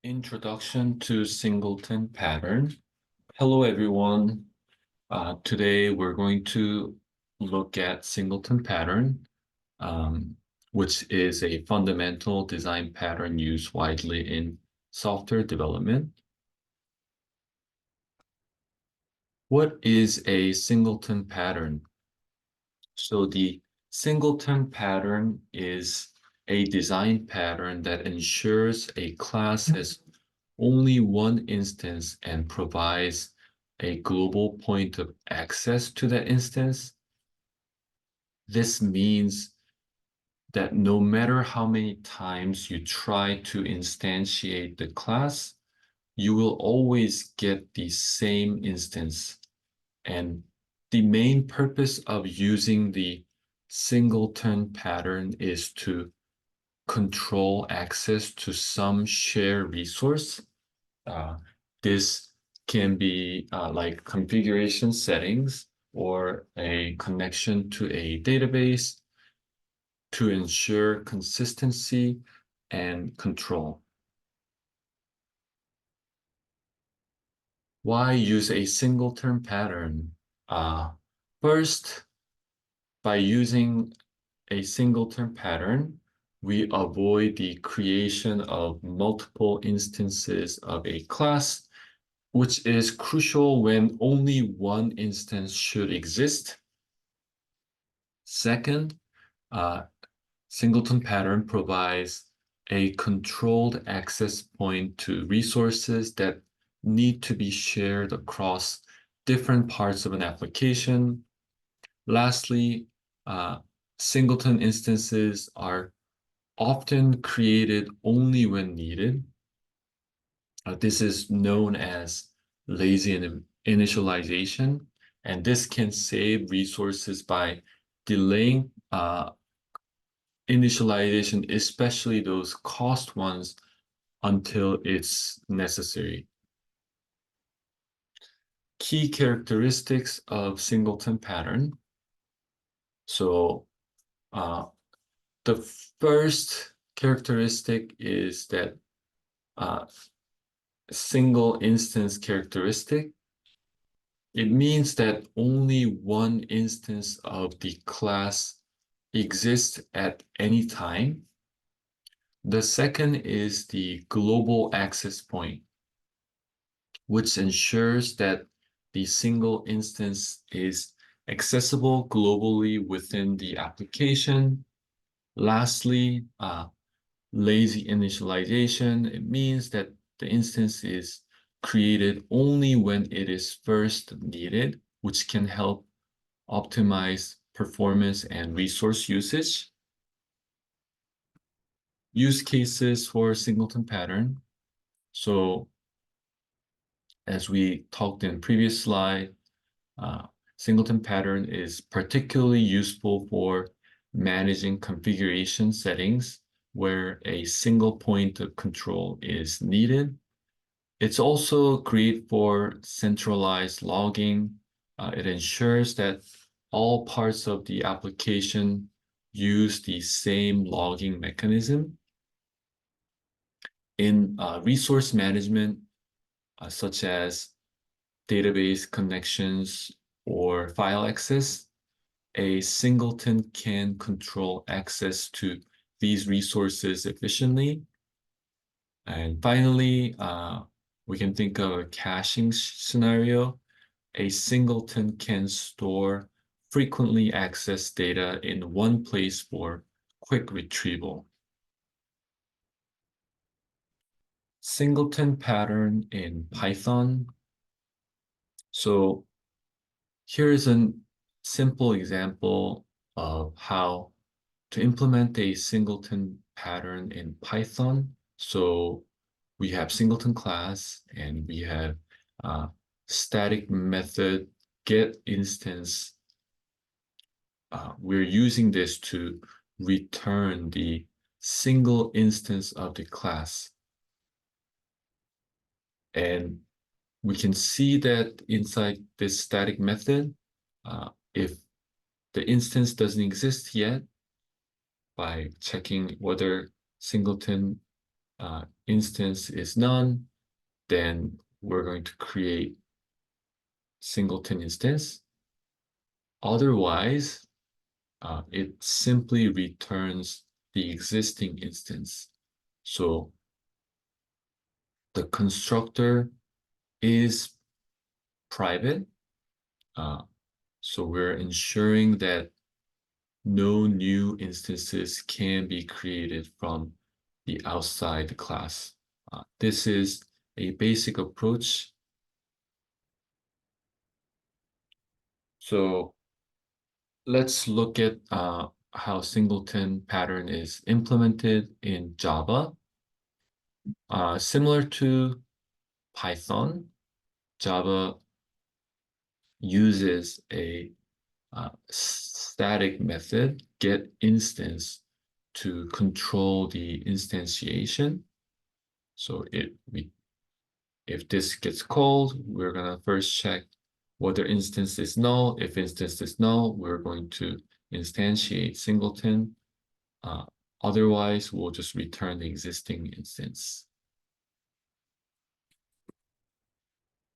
Introduction to Singleton pattern. Hello, everyone. Today we're going to look at Singleton pattern, um, which is a fundamental design pattern used widely in software development. What is a Singleton pattern? So the Singleton pattern is a design pattern that ensures a class has only one instance and provides a global point of access to that instance. This means that no matter how many times you try to instantiate the class, you will always get the same instance. And the main purpose of using the singleton pattern is to control access to some shared resource. This can be like configuration settings or a connection to a database to ensure consistency and control. Why use a singleton pattern? First, by using a singleton pattern, we avoid the creation of multiple instances of a class, which is crucial when only one instance should exist. Second, singleton pattern provides a controlled access point to resources that need to be shared across different parts of an application. Lastly, singleton instances are often created only when needed. This is known as lazy initialization, and this can save resources by delaying initialization, especially those cost ones, until it's necessary. Key characteristics of singleton pattern. So the first characteristic is that single instance characteristic. It means that only one instance of the class exists at any time. The second is the global access point, which ensures that the single instance is accessible globally within the application. Lastly, lazy initialization. It means that the instance is created only when it is first needed, which can help optimize performance and resource usage. Use cases for singleton pattern. So as we talked in previous slide, singleton pattern is particularly useful for managing configuration settings where a single point of control is needed. It's also great for centralized logging. It ensures that all parts of the application use the same logging mechanism. In resource management, such as database connections or file access, a singleton can control access to these resources efficiently. And finally, we can think of a caching scenario. A singleton can store frequently accessed data in one place for quick retrieval. Singleton pattern in Python. So here's a simple example of how to implement a singleton pattern in Python. So we have singleton class and we have static method get instance. We're using this to return the single instance of the class. And we can see that inside this static method, if the instance doesn't exist yet, by checking whether singleton instance is none, then we're going to create singleton instance. Otherwise, it simply returns the existing instance. So the constructor is private. So we're ensuring that no new instances can be created from the outside class. This is a basic approach. So let's look at how singleton pattern is implemented in Java. Similar to Python, Java uses a static method, getInstance, to control the instantiation. So if this gets called, we're gonna first check whether instance is null. If instance is null, we're going to instantiate singleton. Uh, Otherwise, we'll just return the existing instance.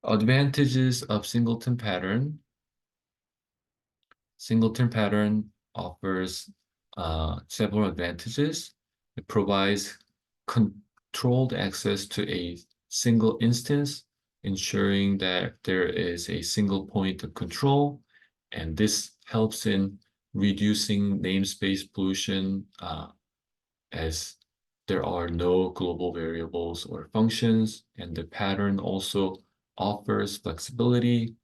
Advantages of singleton pattern. Singleton pattern offers several advantages. It provides controlled access to a single instance, ensuring that there is a single point of control, and this helps in reducing namespace pollution as there are no global variables or functions, and the pattern also offers flexibility,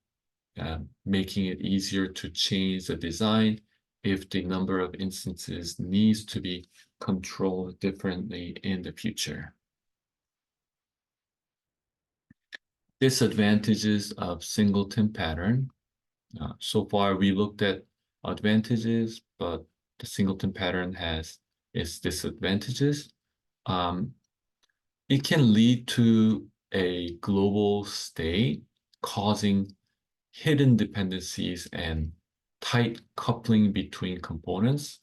making it easier to change the design if the number of instances needs to be controlled differently in the future. Disadvantages of singleton pattern. So far, we looked at advantages, but the singleton pattern has its disadvantages. It can lead to a global state, causing hidden dependencies and tight coupling between components.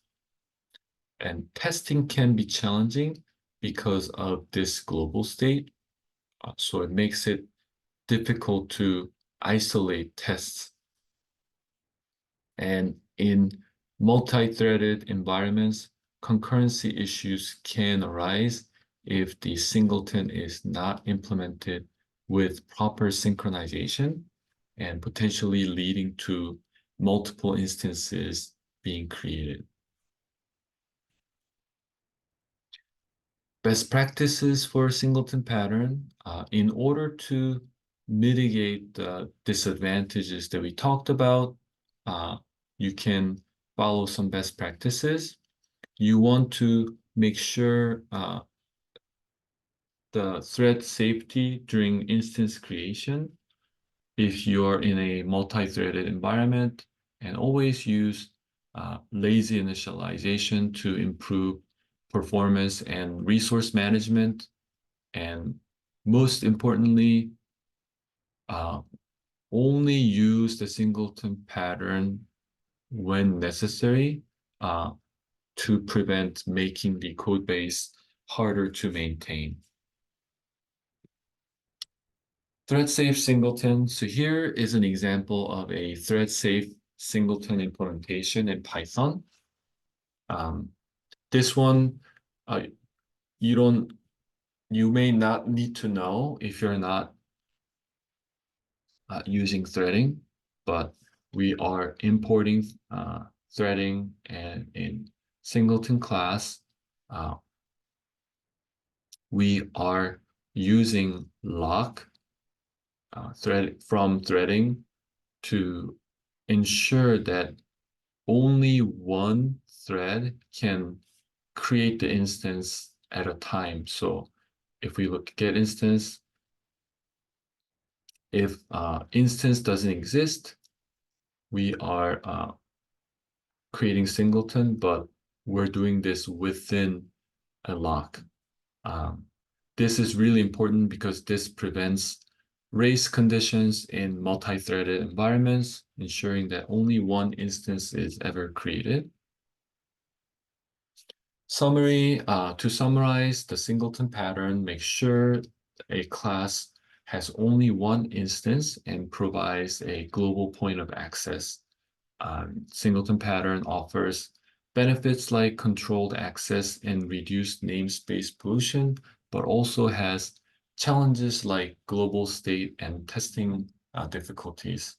And testing can be challenging because of this global state. So it makes it difficult to isolate tests. And in multi-threaded environments, concurrency issues can arise if the singleton is not implemented with proper synchronization, and potentially leading to multiple instances being created. Best practices for singleton pattern. In order to mitigate the disadvantages that we talked about, you can follow some best practices. You want to make sure the thread safety during instance creation if you're in a multi-threaded environment, and always use lazy initialization to improve performance and resource management. And most importantly, only use the singleton pattern when necessary to prevent making the code base harder to maintain. Thread-safe singleton. So here is an example of a thread-safe singleton implementation in Python. This one, you may not need to know if you're not using threading, but we are importing threading, and in singleton class, we are using lock threading to ensure that only one thread can create the instance at a time. So if we look at getInstance, if instance doesn't exist, we are creating singleton, but we're doing this within a lock. This is really important because this prevents race conditions in multi-threaded environments, ensuring that only one instance is ever created. Summary, to summarize the singleton pattern, make sure a class has only one instance and provides a global point of access. Singleton pattern offers benefits like controlled access and reduced namespace pollution, but also has challenges like global state and testing difficulties.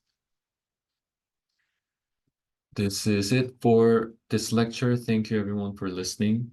This is it for this lecture. Thank you everyone for listening.